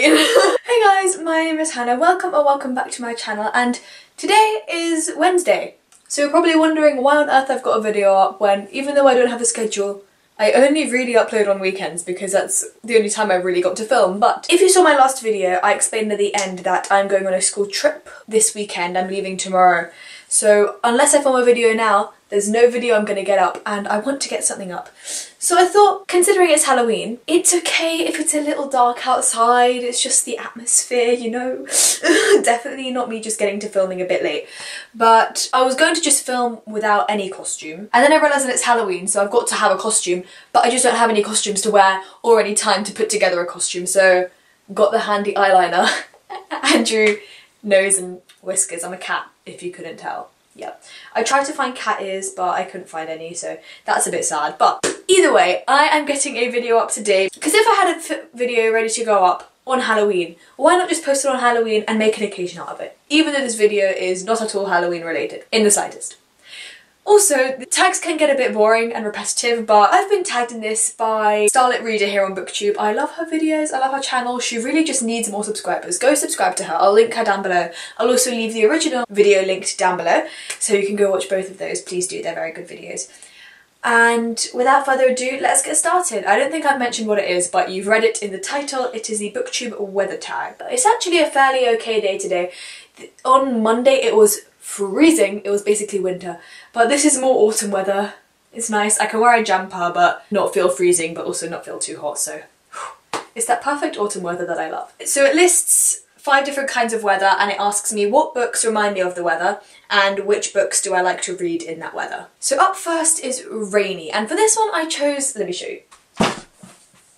Halloween. Hey guys, my name is Hannah. Welcome back to my channel, and today is Wednesday. So you're probably wondering why on earth I've got a video up when, even though I don't have a schedule, I only really upload on weekends because that's the only time I really got to film. But if you saw my last video, I explained at the end that I'm going on a school trip this weekend. I'm leaving tomorrow. So unless I film a video now, there's no video I'm gonna get up, and I want to get something up. So I thought, considering it's Halloween, it's okay if it's a little dark outside, it's just the atmosphere, you know? Definitely not me just getting to filming a bit late. But I was going to just film without any costume, and then I realised that it's Halloween, so I've got to have a costume, but I just don't have any costumes to wear or any time to put together a costume, so got the handy eyeliner and drew nose and whiskers. I'm a cat, if you couldn't tell. Yeah, I tried to find cat ears, but I couldn't find any, so that's a bit sad. But either way, I am getting a video up today because if I had a video ready to go up on Halloween, why not just post it on Halloween and make an occasion out of it? Even though this video is not at all Halloween related, in the slightest. Also, the tags can get a bit boring and repetitive, but I've been tagged in this by Starlit Reader here on Booktube. I love her videos, I love her channel, she really just needs more subscribers. Go subscribe to her, I'll link her down below. I'll also leave the original video linked down below, so you can go watch both of those. Please do, they're very good videos. And without further ado, let's get started. I don't think I've mentioned what it is, but you've read it in the title. It is the Booktube Weather Tag. It's actually a fairly okay day today. On Monday it was freezing, it was basically winter, but this is more autumn weather. It's nice, I can wear a jumper but not feel freezing but also not feel too hot, so it's that perfect autumn weather that I love. So it lists 5 different kinds of weather and it asks me what books remind me of the weather and which books do I like to read in that weather. So up first is rainy, and for this one I chose, let me show you,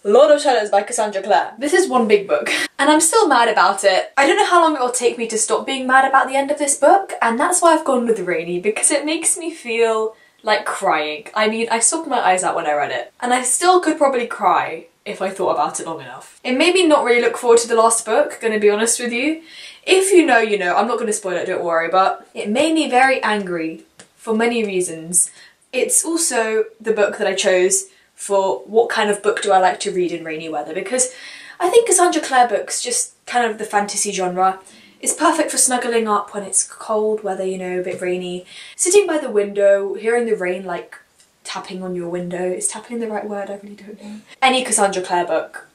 Lord of Shadows by Cassandra Clare. This is one big book and I'm still mad about it. I don't know how long it will take me to stop being mad about the end of this book, and that's why I've gone with rainy, because it makes me feel like crying. I mean, I sobbed my eyes out when I read it, and I still could probably cry if I thought about it long enough. It made me not really look forward to the last book, gonna be honest with you. If you know, you know, I'm not gonna spoil it, don't worry, but it made me very angry for many reasons. It's also the book that I chose for what kind of book do I like to read in rainy weather, because I think Cassandra Clare books, just kind of the fantasy genre, is perfect for snuggling up when it's cold weather, you know, a bit rainy. Sitting by the window, hearing the rain like tapping on your window. Is tapping the right word? I really don't know. Any Cassandra Clare book,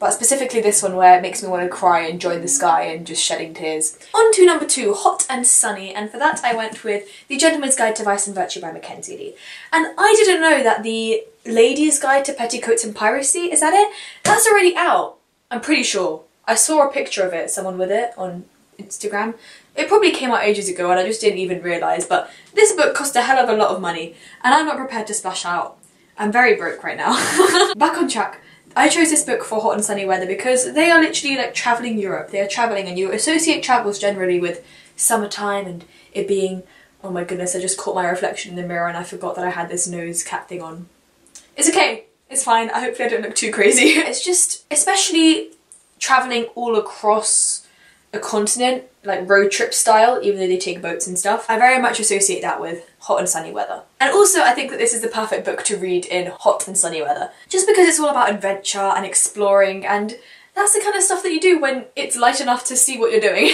but specifically this one where it makes me want to cry and join the sky and just shedding tears. On to number 2, Hot and Sunny, and for that I went with The Gentleman's Guide to Vice and Virtue by Mackenzie Lee. And I didn't know that the Lady's Guide to Petticoats and Piracy, is that it? That's already out, I'm pretty sure. I saw a picture of it, someone with it on Instagram. It probably came out ages ago and I just didn't even realise, but this book cost a hell of a lot of money and I'm not prepared to splash out. I'm very broke right now. Back on track. I chose this book for hot and sunny weather because they are literally like travelling Europe. They are travelling, and you associate travels generally with summertime and it being, oh my goodness, I just caught my reflection in the mirror and I forgot that I had this nose cap thing on. It's okay, it's fine, hopefully I don't look too crazy. It's just, especially travelling all across a continent, like road trip style, even though they take boats and stuff, I very much associate that with hot and sunny weather. And also I think that this is the perfect book to read in hot and sunny weather, just because it's all about adventure and exploring, and that's the kind of stuff that you do when it's light enough to see what you're doing.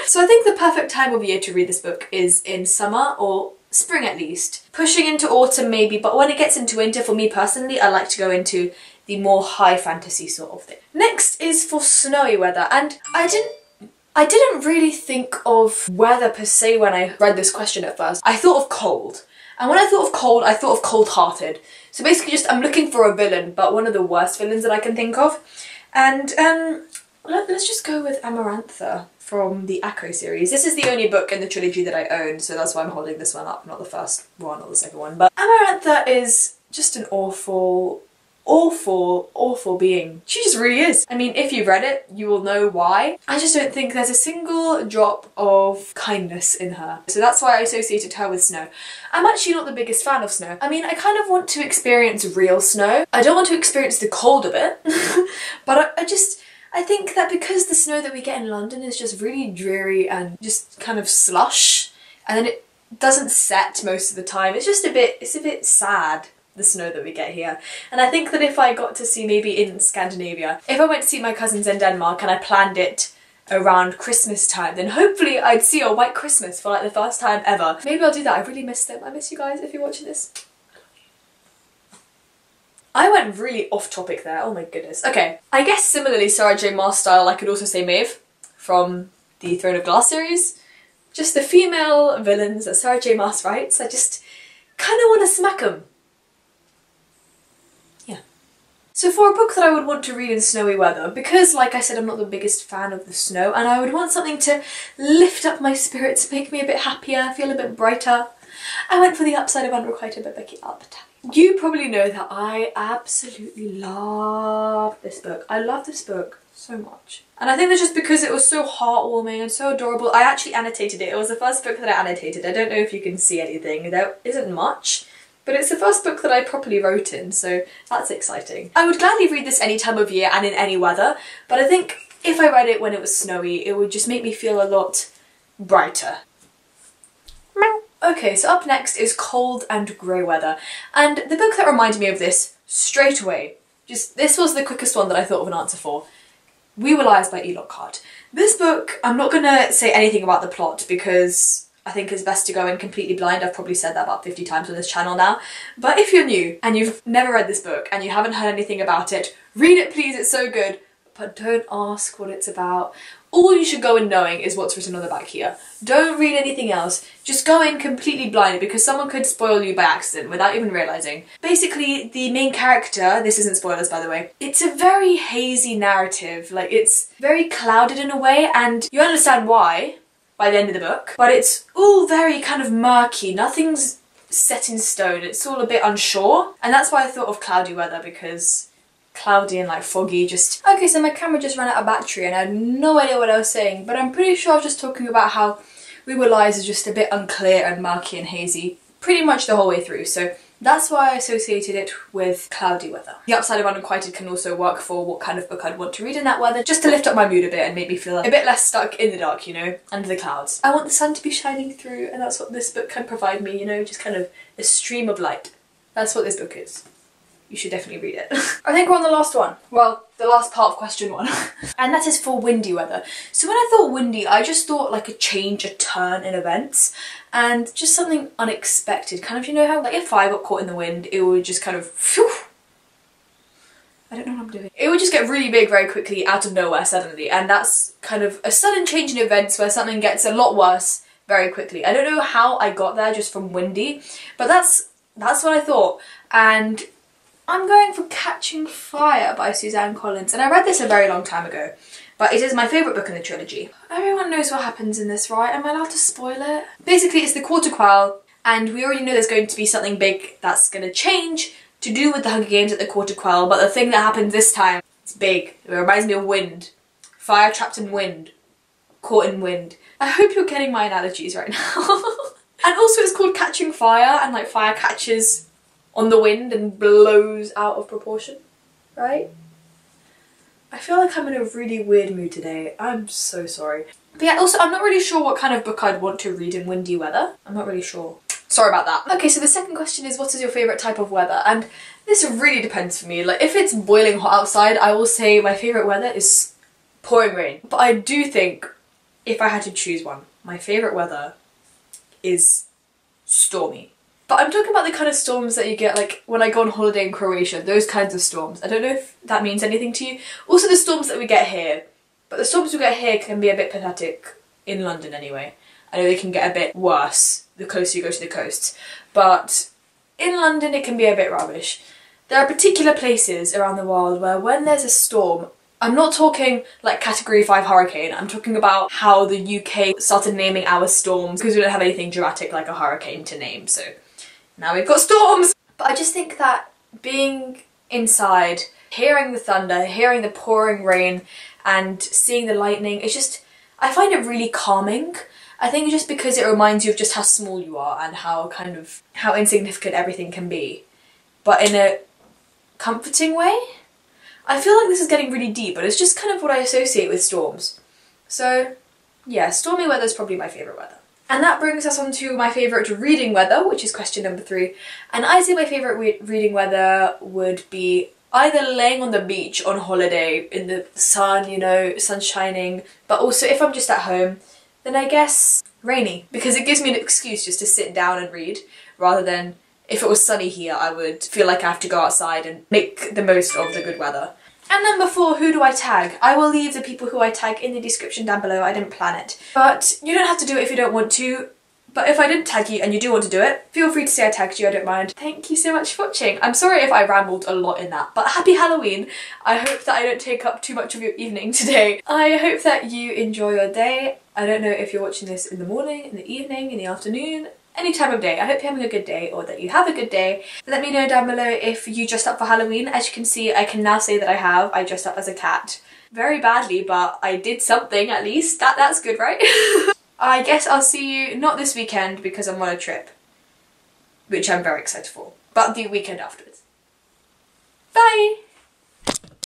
So I think the perfect time of year to read this book is in summer, or spring at least. Pushing into autumn maybe, but when it gets into winter, for me personally, I like to go into the more high fantasy sort of thing. Next is for snowy weather, and I didn't really think of weather per se when I read this question at first. I thought of cold. And when I thought of cold, I thought of cold-hearted. So basically just, I'm looking for a villain, but one of the worst villains that I can think of. And let's just go with Amarantha from the AHHH series. This is the only book in the trilogy that I own, so that's why I'm holding this one up, not the first one or the second one. But Amarantha is just an awful being. She just really is. I mean, if you've read it, you will know why. I just don't think there's a single drop of kindness in her. So that's why I associated her with snow. I'm actually not the biggest fan of snow. I mean, I kind of want to experience real snow. I don't want to experience the cold of it, but I think that because the snow that we get in London is just really dreary and just kind of slush, and then it doesn't set most of the time, it's a bit sad. the snow that we get here. And I think that if I got to see maybe in Scandinavia, if I went to see my cousins in Denmark and I planned it around Christmas time, then hopefully I'd see a white Christmas for like the first time ever. Maybe I'll do that. I really miss them. I miss you guys if you're watching this. I went really off topic there, oh my goodness. Okay, I guess similarly Sarah J Maas style, I could also say Maeve from the Throne of Glass series. Just the female villains that Sarah J Maas writes, I just kind of want to smack them. Yeah. So for a book that I would want to read in snowy weather, because like I said I'm not the biggest fan of the snow and I would want something to lift up my spirits, make me a bit happier, feel a bit brighter, I went for The Upside of Unrequited by Becky Alpert. You probably know that I absolutely love this book. I love this book so much. And I think that's just because it was so heartwarming and so adorable. I actually annotated it. It was the first book that I annotated. I don't know if you can see anything. There isn't much. But it's the first book that I properly wrote in, so that's exciting. I would gladly read this any time of year and in any weather, but I think if I read it when it was snowy, it would just make me feel a lot brighter. Meow. Okay, so up next is Cold and Grey Weather, and the book that reminded me of this straight away, this was the quickest one that I thought of an answer for. We Were Liars by E. Lockhart. This book, I'm not gonna say anything about the plot because I think it's best to go in completely blind. I've probably said that about 50 times on this channel now. But if you're new and you've never read this book and you haven't heard anything about it, read it please, it's so good. But don't ask what it's about. All you should go in knowing is what's written on the back here. Don't read anything else. Just go in completely blind because someone could spoil you by accident without even realising. Basically, the main character, this isn't spoilers by the way, it's a very hazy narrative. Like, it's very clouded in a way and you understand why by the end of the book. But it's all very kind of murky. Nothing's set in stone. It's all a bit unsure. And that's why I thought of Cloudy Weather, because cloudy and like foggy, just... Okay, so my camera just ran out of battery and I had no idea what I was saying, but I'm pretty sure I was just talking about how We Were Liars is just a bit unclear and murky and hazy pretty much the whole way through, so that's why I associated it with cloudy weather. The Upside of Unrequited can also work for what kind of book I'd want to read in that weather, just to lift up my mood a bit and make me feel a bit less stuck in the dark, you know, under the clouds. I want the sun to be shining through, and that's what this book can provide me, you know, just kind of a stream of light. That's what this book is. You should definitely read it. I think we're on the last one. Well, the last part of question one. And that is for windy weather. So when I thought windy, I just thought like a change, a turn in events, and just something unexpected. Kind of, you know how like if I got caught in the wind, it would just kind of, phew, I don't know what I'm doing. It would just get really big very quickly out of nowhere suddenly, and that's kind of a sudden change in events where something gets a lot worse very quickly. I don't know how I got there just from windy, but that's what I thought. And I'm going for Catching Fire by Suzanne Collins, and I read this a very long time ago, but it is my favourite book in the trilogy. Everyone knows what happens in this, right? Am I allowed to spoil it? Basically, it's the Quarter Quell, and we already know there's going to be something big that's going to change to do with the Hunger Games at the Quarter Quell, but the thing that happens this time, it's big. It reminds me of wind. Fire trapped in wind. Caught in wind. I hope you're getting my analogies right now. And also it's called Catching Fire, and like fire catches on the wind and blows out of proportion, right? I feel like I'm in a really weird mood today. I'm so sorry. But yeah, also I'm not really sure what kind of book I'd want to read in windy weather. I'm not really sure. Sorry about that. Okay, so the second question is, what is your favourite type of weather? And this really depends for me. Like, if it's boiling hot outside, I will say my favourite weather is pouring rain. But I do think, if I had to choose one, my favourite weather is stormy. But I'm talking about the kind of storms that you get like when I go on holiday in Croatia, those kinds of storms. I don't know if that means anything to you. Also the storms that we get here. But the storms we get here can be a bit pathetic, in London anyway. I know they can get a bit worse the closer you go to the coast. But in London it can be a bit rubbish. There are particular places around the world where when there's a storm, I'm not talking like category 5 hurricane, I'm talking about how the UK started naming our storms because we don't have anything dramatic like a hurricane to name, so now we've got storms! But I just think that being inside, hearing the thunder, hearing the pouring rain and seeing the lightning, it's just, I find it really calming. I think just because it reminds you of just how small you are and how insignificant everything can be. But in a comforting way? I feel like this is getting really deep, but it's just kind of what I associate with storms. So yeah, stormy weather is probably my favourite weather. And that brings us on to my favourite reading weather, which is question number 3. And I say my favourite reading weather would be either laying on the beach on holiday in the sun, you know, sun shining, but also if I'm just at home, then I guess rainy, because it gives me an excuse just to sit down and read, rather than if it was sunny here I would feel like I have to go outside and make the most of the good weather. And number 4, who do I tag? I will leave the people who I tag in the description down below. I didn't plan it. But you don't have to do it if you don't want to. But if I didn't tag you and you do want to do it, feel free to say I tagged you, I don't mind. Thank you so much for watching. I'm sorry if I rambled a lot in that, but happy Halloween. I hope that I don't take up too much of your evening today. I hope that you enjoy your day. I don't know if you're watching this in the morning, in the evening, in the afternoon, any time of day. I hope you're having a good day or that you have a good day. Let me know down below if you dressed up for Halloween. As you can see, I can now say that I have. I dressed up as a cat. Very badly, but I did something at least. That's good, right? I guess I'll see you not this weekend because I'm on a trip, which I'm very excited for, but the weekend afterwards. Bye!